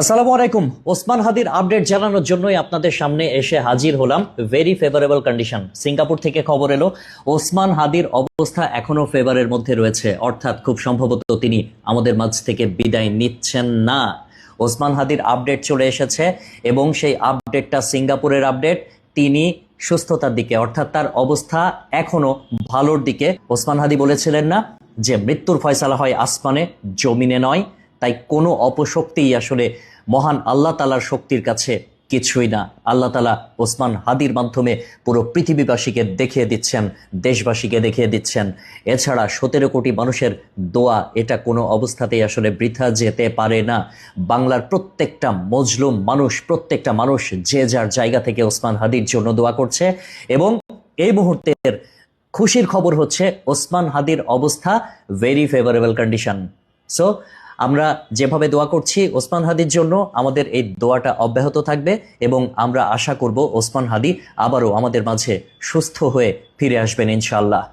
আসসালামু আলাইকুম। ওসমান হাদির আপডেট জানানোর জন্যই আপনাদের সামনে এসে হাজির হলাম। Very favourable condition. সিঙ্গাপুর থেকে খবর এলো ওসমান হাদির অবস্থা এখনো ফেভারের মধ্যে রয়েছে, অর্থাৎ খুব সম্ভবত তিনি আমাদের মাঝ থেকে বিদায় নিচ্ছেন না। ওসমান হাদির আপডেট চলে এসেছে এবং সেই আপডেটটা সিঙ্গাপুরের আপডেট। তিনি সুস্থতার দিকে, অর্থাৎ তার অবস্থা এখনো ভালোর দিকে। ওসমান হাদি বলেছিলেন না যে মৃত্যুর ফয়সালা হয় আসমানে, জমিনে নয়। তাই কোনো অপশক্তিই আসলে মহান আল্লাহ তালার শক্তির কাছে কিছুই না। আল্লাহ তালা ওসমান হাদির মাধ্যমে পুরো পৃথিবীবাসীকে দেখিয়ে দিচ্ছেন, দেশবাসীকে দেখিয়ে দিচ্ছেন। এছাড়া 17 কোটি মানুষের দোয়া এটা কোনো অবস্থাতেই আসলে বৃথা যেতে পারে না। বাংলার প্রত্যেকটা মজলুম মানুষ, প্রত্যেকটা মানুষ যে যার জায়গা থেকে ওসমান হাদির জন্য দোয়া করছে। এবং এই মুহূর্তের খুশির খবর হচ্ছে ওসমান হাদির অবস্থা ভেরি ফেভারেবল কন্ডিশন। সো আমরা যেভাবে দোয়া করছি ওসমান হাদির জন্য, আমাদের এই দোয়াটা অব্যাহত থাকবে এবং আমরা আশা করব ওসমান হাদি আবারও আমাদের মাঝে সুস্থ হয়ে ফিরে আসবেন ইনশাআল্লাহ।